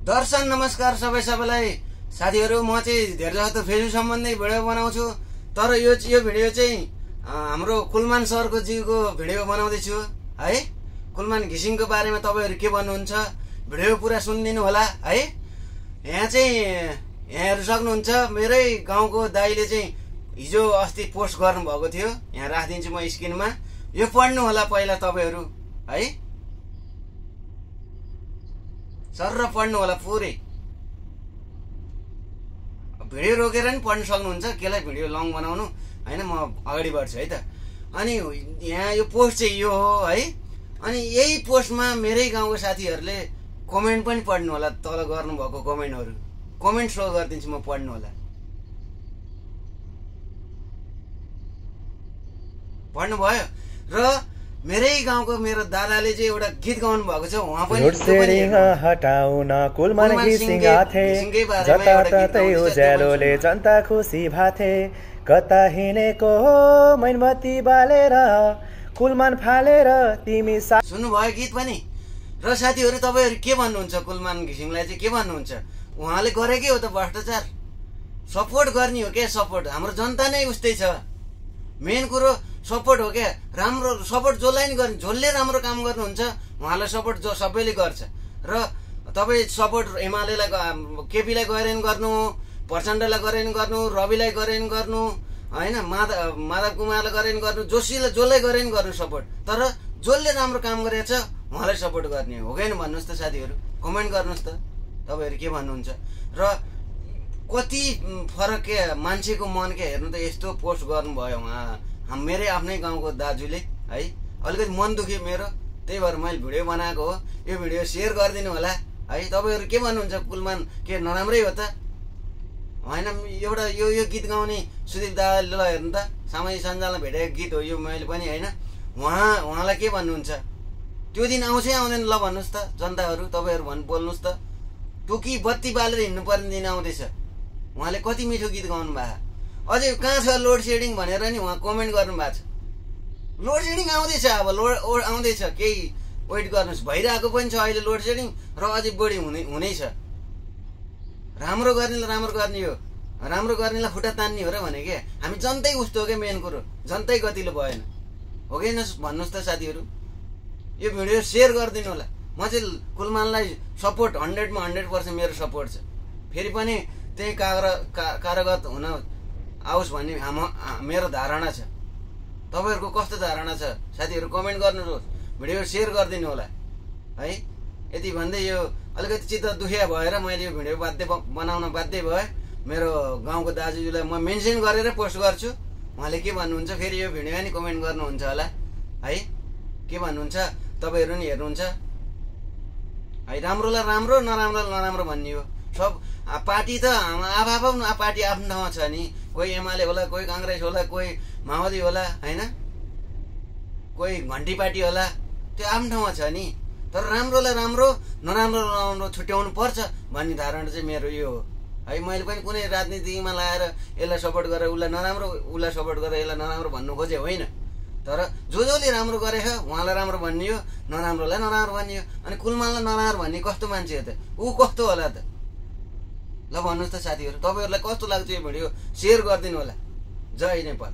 दर्शन नमस्कार सबैलाई साथीहरु। म चाहिँ धेरै जस्तो फेसबुक सम्बन्धी भिडियो बनाउँछु, तर यो भिडियो चाहिँ हाम्रो कुलमान सरको जीको भिडियो बनाउँदै छु है। कुलमान घिसिङको बारेमा तपाईहरु के भन्नुहुन्छ भिडियो पुरा सुनिदिनु होला है। यहाँ चाहिँ हेर्न सक्नुहुन्छ मेरै गाउँको दाइले चाहिँ हिजो अस्ति पोस्ट गर्नु भएको थियो, यहाँ राखिदिन्छु म स्क्रिनमा। यो पढ्नु होला पहिला तपाईहरु है, सर पढ्नु होला पुरै। भिडियो रोकेर नि पढ्न सक्नुहुन्छ, केलाई भिडियो लङ बनाउनु हैन। म अगाडि बढ्छु है त। अनि यहाँ यो पोस्ट चाहिँ यो हो है। अनि यही पोस्टमा मेरै गाउँको साथीहरुले कमेन्ट पनि पढ्नु होला, तल गर्नु भएको कमेन्टहरु। कमेन्ट शो गरिदिन्छु म, पढ्नु होला। पढ्नु भयो। र मेरै गाउँको मेरो दादाले चाहिँ एउटा गीत गाउनु भएको छ, उहाँ पनि हटाउन कुलमान घिसिङ आथे, जताततै उज्यालोले जनता खुसी भाथे, कता हिँडेको हो मैनबत्ती बालेर कुलमान फालेर तिमी सुन्नु भयो गीत पनि। र साथीहरु तपाईहरु के भन्नुहुन्छ कुलमान घिसिङलाई चाहिँ के भन्नुहुन्छ? उहाँले गरेकै हो त भ्रष्टाचार, सपोर्ट गर्ने हो के? सपोर्ट हाम्रो जनता नै उस्तै छ। मेन कुरो सपोर्ट हो क्या, राम्रो सपोर्ट जसलाई नि गर्ने, जसले राम्रो काम गर्नुहुन्छ उहाँलाई सपोर्ट जो सबैले गर्छ। र तपाईँ सपोर्ट एमालेलाई केपीलाई गरेन गर्नु, प्रचण्डलाई गरेन गर्नु, रविलाई गरेन गर्नु हैन, माधव कुमारलाई गरेन गर्नु, जसलाई गरेन गर्नु सपोर्ट। तर जसले राम्रो काम गरेछ उहाँलाई सपोर्ट गर्ने हो कि हैन भन्नुहोस् त साथीहरु, कमेन्ट गर्नुहोस् त तपाईहरु के भन्नुहुन्छ। र कति फरक के मान्छेको मन के हेर्नु त, यस्तो पोस्ट गर्नुभयो उहाँ मेरै आफ्नै गाउँको दाजुले है। अलिकति मन दुख्यो मेरो, त्यही भएर मैले भिडियो बनाएको हो। यो भिडियो सेयर गरिदिनु होला है। तपाईहरु के भन्नुहुन्छ? कुलमान के नराम्रै हो त हैन? एउटा यो गीत गाउने सुदीप दाले ल हेर्नु त, सामाजिक सञ्जालमा भेटेको गीत हो यो, मैले पनि हैन। उहाँलाई के भन्नुहुन्छ? त्यो दिन आउँछै आउँदैन ल भन्नुहोस् त जनताहरु, तपाईहरु बोल्नुहोस् त। टुकी बत्ती बालेर हिँड्नु पर्ने दिन आउँदैछ। उहाँले कति मिठो गीत गाउनु भएको, अझै कहाँ छ लोड सेडिङ भनेर नि उहाँ कमेन्ट गर्नु भएको छ। लोड सेडिङ आउँदैछ, अब आउँदैछ, केही वेट गर्नुहोस्। भइरहेको पनि छ अहिले लोड सेडिङ, र अझै बढी हुनै छ। राम्रो गर्नेलाई राम्रो गर्ने हो, राम्रो गर्नेलाई खुट्टा तान्ने हो र भने के? हामी जनतै उस्तो हो क्या, मेन कुरो जनतै गतिलो भएन हो कि भन्नुहोस् त साथीहरु। यो भिडियो सेयर गरिदिनु होला। म चाहिँ कुलमानलाई सपोर्ट 100 मा 100% मेरो सपोर्ट छ। फेरि पनि त्यही कारागत हुन आओस् भन्ने मेरो धारणा छ। तपाईहरुको कस्तो धारणा छ साथीहरु, कमेन्ट गर्नुहोस्, भिडियो सेयर गरिदिनु होला है। यति भन्दै यो अलिकति चित्त दुखिया भएर मैले यो भिडियो बनाउन बाध्य भए। मेरो गाउँको दाजुलाई म मेन्सन गरेर पोस्ट गर्छु, उहाँले के भन्नुहुन्छ फेरि यो भिडियोमा नि कमेन्ट गर्नुहुन्छ होला है। के भन्नुहुन्छ तपाईहरु नि हेर्नुहुन्छ है। राम्रोलाई राम्रो, नराम्रोलाई नराम्रो भन्ने हो। सब पार्टी त आफ्नो पार्टी आफ्नो ठाउँमा छ नि। कोही एमाले होला, कोही कांग्रेस होला, कोही माओवादी होला हैन, कोही घन्टी पार्टी होला, त्यो आफ्नो ठाउँमा छ नि। तर राम्रोलाई राम्रो, नराम्रोलाई नराम्रो छुट्याउनु पर्छ भन्ने धारणा चाहिँ मेरो यो हो है। मैले पनि कुनै राजनीतिमा लाएर यसलाई सपोर्ट गरेर उसलाई नराम्रो, उसलाई सपोर्ट गरेर यसलाई नराम्रो भन्नु खोजे होइन। तर जसले राम्रो गरेछ उहाँलाई राम्रो भन्ने हो, नराम्रोलाई नराम्रो भन्ने हो। अनि कुलमानलाई नराम्रो भन्ने कस्तो मान्छे हो त? ऊ कस्तो होला त? ल भन्नुहोस् त साथीहरु, तपाईहरुलाई कस्तो लाग्छ यो भिडियो? सेयर गरिदिनु होला। जय नेपाल।